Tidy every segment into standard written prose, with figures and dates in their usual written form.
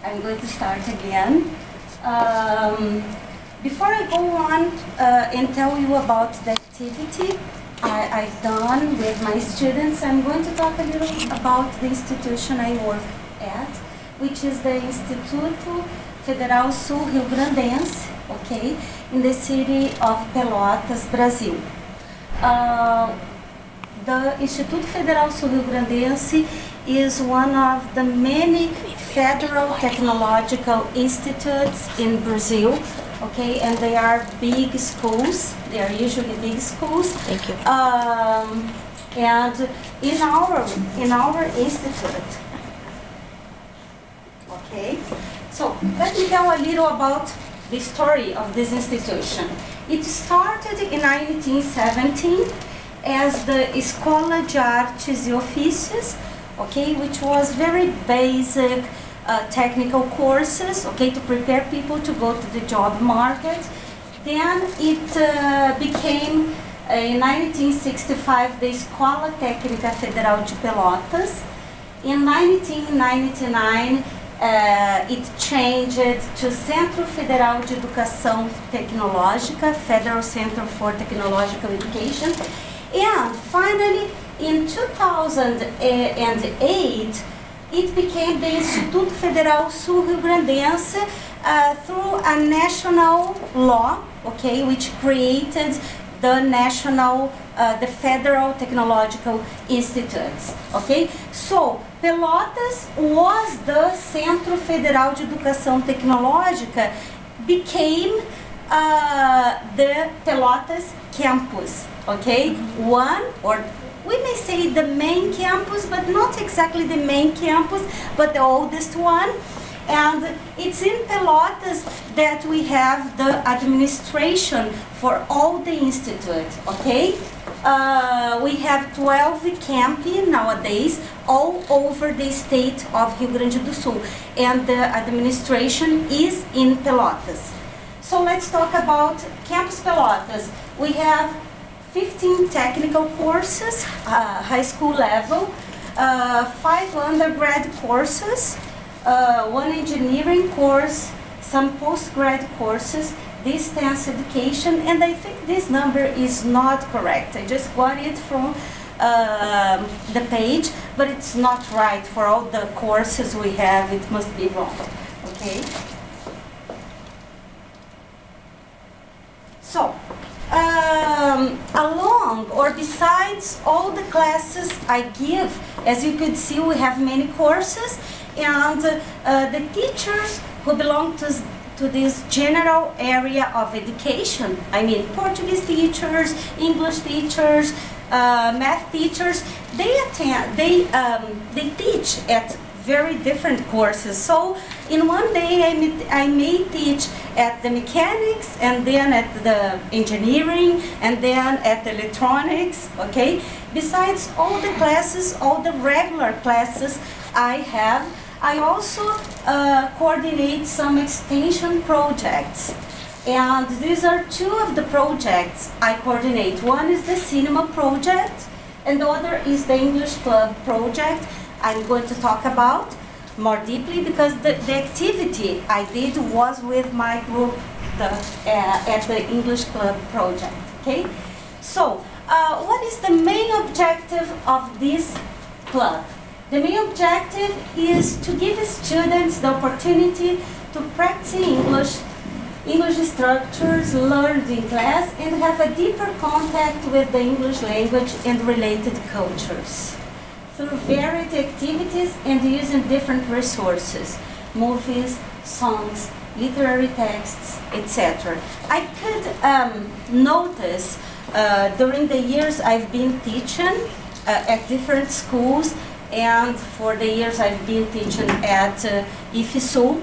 I'm going to start again. Before I go on and tell you about the activity I've done with my students, I'm going to talk a little about the institution I work at, which is the Instituto Federal Sul-Rio-Grandense, okay, in the city of Pelotas, Brazil. The Instituto Federal Sul-Rio-Grandense is one of the many federal technological institutes in Brazil, okay, and they are big schools. They are usually big schools. Thank you. And in our institute, okay. So let me tell a little about the story of this institution. It started in 1917 as the Escola de Artes e Ofícios, okay, which was very basic technical courses, okay, to prepare people to go to the job market. Then it became, in 1965, the Escola Técnica Federal de Pelotas. In 1999, it changed to Centro Federal de Educação Tecnológica, Federal Center for Technological Education. And finally, in 2008, it became the Instituto Federal Sul-Rio-Grandense through a national law, okay, which created the national, the Federal Technological Institutes, okay? So, Pelotas was the Centro Federal de Educação Tecnológica, became the Pelotas campus, okay? One, or we may say the main campus, but not exactly the main campus, but the oldest one. And it's in Pelotas that we have the administration for all the institute, okay? We have 12 campi nowadays all over the state of Rio Grande do Sul, and the administration is in Pelotas. So let's talk about Campus Pelotas. We have 15 technical courses, high school level, 5 undergrad courses, 1 engineering course, some postgrad courses, distance education, and I think this number is not correct. I just got it from the page, but it's not right for all the courses we have. It must be wrong, okay? So, along or besides all the classes I give, as you could see, we have many courses, and the teachers who belong to this general area of education, I mean Portuguese teachers, English teachers, math teachers, they teach at very different courses. So in one day I may teach at the mechanics, and then at the engineering, and then at the electronics, okay? Besides all the classes, all the regular classes I have, I also coordinate some extension projects. And these are 2 of the projects I coordinate. One is the cinema project, and the other is the English club project. I'm going to talk about more deeply because the activity I did was with my group at the English club project, okay? So, what is the main objective of this club? The main objective is to give students the opportunity to practice English structures learned in class, and have a deeper contact with the English language and related cultures through varied activities and using different resources, movies, songs, literary texts, etc. I could notice during the years I've been teaching at different schools, and for the years I've been teaching at IFSU,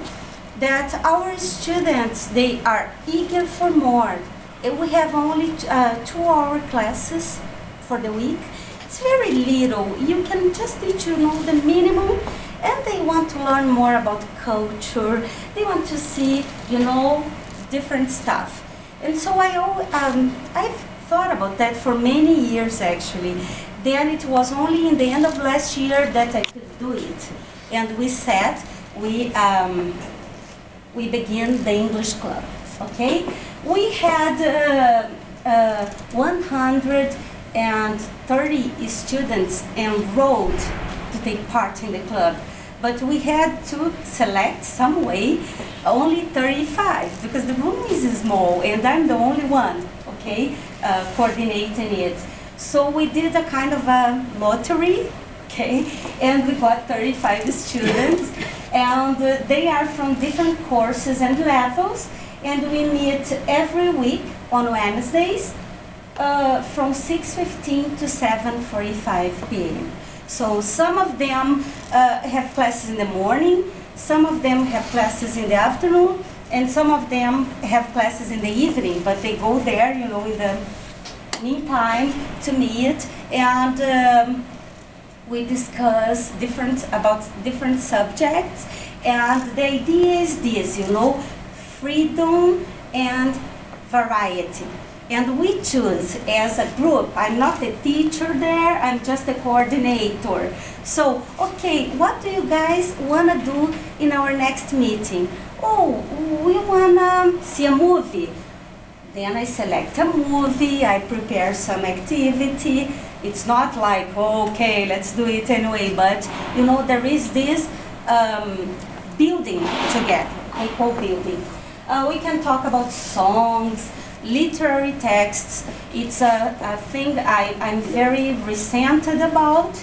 that our students, they are eager for more. We have only 2-hour classes for the week. It's very little. You can just teach, the minimum, and they want to learn more about culture. They want to see, different stuff. And so I've thought about that for many years, actually. Then it was only in the end of last year that I could do it. And we said we begin the English club. Okay, we had 130 students enrolled to take part in the club, but we had to select some way only 35 because the room is small and I'm the only one, okay, coordinating it. So we did a kind of a lottery, okay, and we got 35 students, and they are from different courses and levels, and we meet every week on Wednesdays from 6:15 to 7:45 p.m. So some of them have classes in the morning, some of them have classes in the afternoon, and some of them have classes in the evening, but they go there, you know, in the meantime to meet, and we discuss about different subjects, and the idea is this, you know, freedom and variety. And we choose as a group, I'm not a teacher there, I'm just a coordinator. So, okay, what do you guys want to do in our next meeting? Oh, we want to see a movie. Then I select a movie, I prepare some activity. It's not like, oh, okay, let's do it anyway, but you know, there is this building together, co-building. We can talk about songs, literary texts. It's a thing I'm very resented about,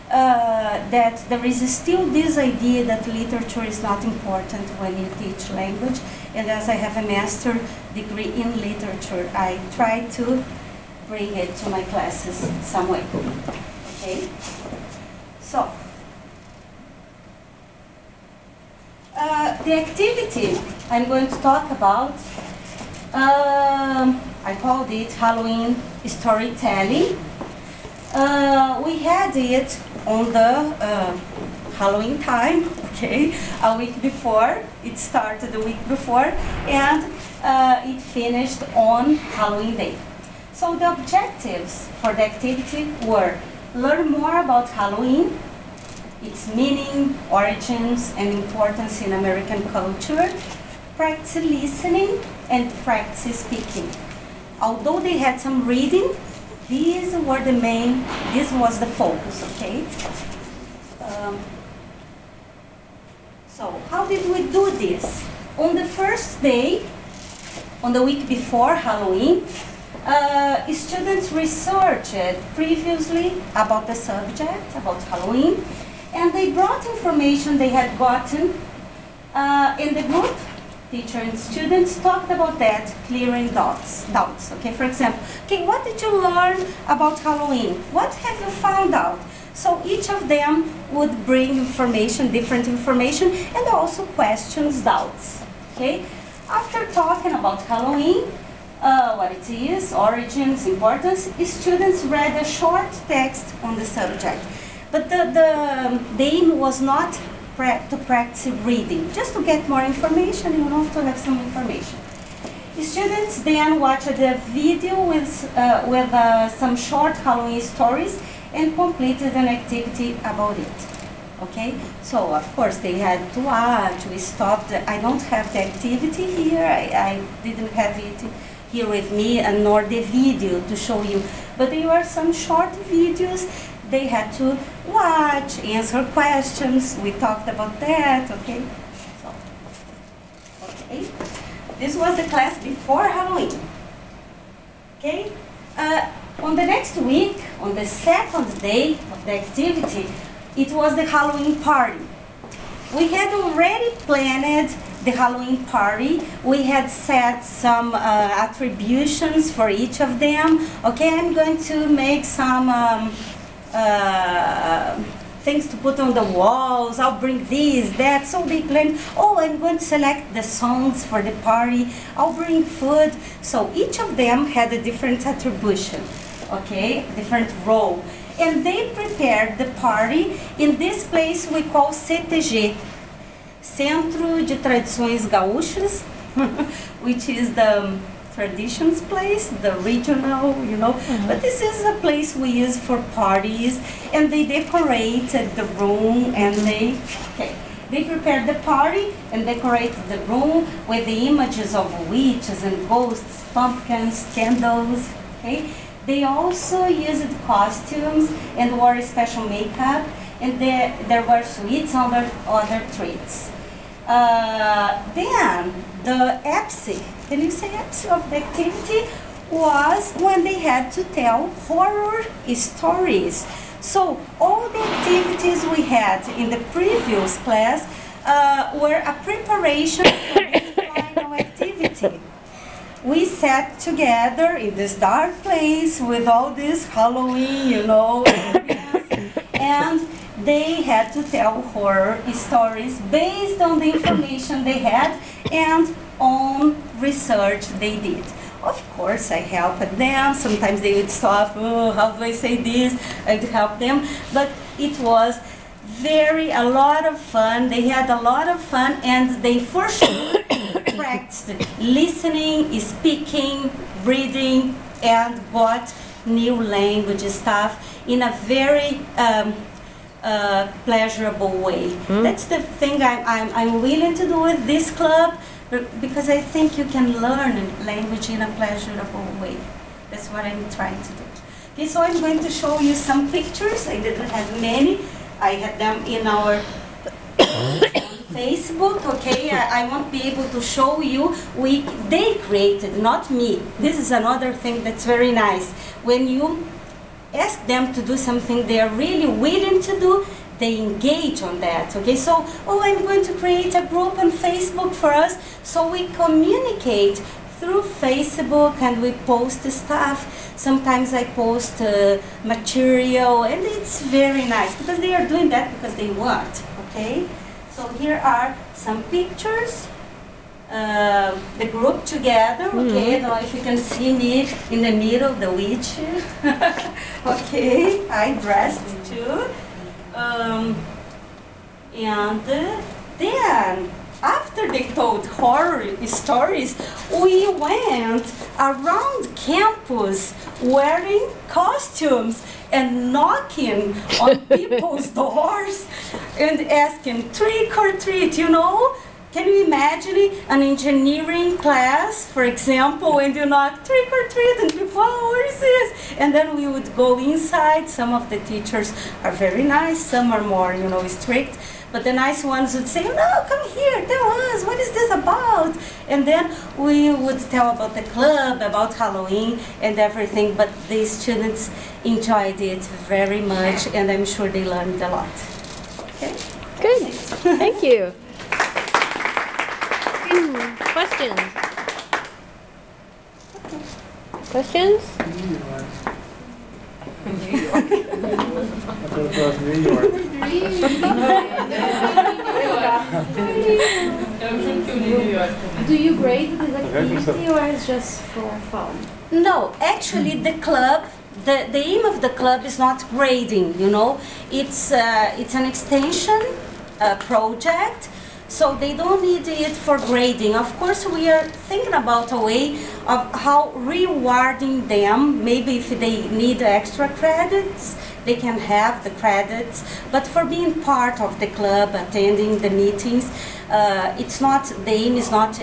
that there is still this idea that literature is not important when you teach language. And as I have a master's degree in literature, I try to bring it to my classes some way. Okay? So, the activity I'm going to talk about, I called it Halloween storytelling. We had it on the Halloween time, okay, a week before. It started a week before, and it finished on Halloween Day. So the objectives for the activity were learn more about Halloween, its meaning, origins, and importance in American culture, practice listening, and practice speaking. Although they had some reading, these were the main, this was the focus, okay? So how did we do this? On the first day, on the week before Halloween, students researched previously about the subject, about Halloween, and they brought information they had gotten in the group. Teacher and students talked about that, clearing doubts. Okay, for example, okay, what did you learn about Halloween? What have you found out? So each of them would bring information, different information, and also questions, doubts. Okay, after talking about Halloween, what it is, origins, importance, students read a short text on the subject. But the aim was not to practice reading, just to get more information, you know, to have some information. The students then watched a video with some short Halloween stories and completed an activity about it. Okay, so of course they had to watch, we stopped, I don't have the activity here, I didn't have it here with me, and nor the video to show you, but there were some short videos. They had to watch, answer questions. We talked about that, okay? So, okay. This was the class before Halloween. Okay? On the next week, on the second day of the activity, it was the Halloween party. We had already planned the Halloween party. We had set some attributions for each of them. Okay, I'm going to make some things to put on the walls, I'll bring this, that. So they planned, oh, I'm going to select the songs for the party, I'll bring food. So each of them had a different attribution, okay, different role. And they prepared the party in this place we call CTG, Centro de Tradições Gaúchas, which is the traditions place, the regional, you know, but this is a place we use for parties, and they decorated the room, and they, okay. They prepared the party and decorated the room with the images of witches and ghosts, pumpkins, candles. Okay? They also used costumes and wore special makeup, and there were sweets and other treats. Then the ápice, can you say ápice of the activity, was when they had to tell horror stories. So all the activities we had in the previous class were a preparation for this final activity. We sat together in this dark place with all this Halloween, you know, and they had to tell horror stories based on the information they had and on research they did. Of course, I helped them. Sometimes they would stop, oh, how do I say this? I'd help them. But it was a lot of fun. They had a lot of fun, and they for sure practiced listening, speaking, reading, and got new language stuff in a very pleasurable way. That's the thing I'm willing to do with this club, because I think you can learn language in a pleasurable way. That's what I'm trying to do. Okay, so I'm going to show you some pictures. I didn't have many. I had them in our Facebook, okay? I won't be able to show you. They created, not me. This is another thing that's very nice. When you ask them to do something they are really willing to do, they engage on that, okay? So, oh, I'm going to create a group on Facebook for us, so we communicate through Facebook and we post stuff. Sometimes I post material, and it's very nice because they are doing that because they want, okay? So here are some pictures. The group together, okay? I don't know if you can see me in the middle, the witch. Okay, I dressed too. And then, after they told horror stories, we went around campus wearing costumes and knocking on people's doors and asking trick or treat, you know? Can you imagine an engineering class, for example, when you knock trick or treat and people, oh, where is this? And then we would go inside. Some of the teachers are very nice, some are more, you know, strict. But the nice ones would say, no, come here, tell us, what is this about? And then we would tell about the club, about Halloween and everything. But the students enjoyed it very much, and I'm sure they learned a lot. Okay? Good. Thank you. Questions? Questions? New York. I thought it was New York. Do you grade this activity or is just for fun? No, actually the club, the aim of the club is not grading, you know. It's an extension project. So they don't need it for grading. Of course, we are thinking about a way of how rewarding them. Maybe if they need extra credits, they can have the credits. But for being part of the club, attending the meetings, the aim is not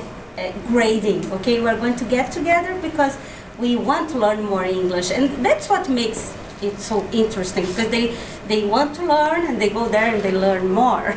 grading. Okay, we're going to get together because we want to learn more English, and that's what makes it so interesting, because they want to learn and they go there and they learn more.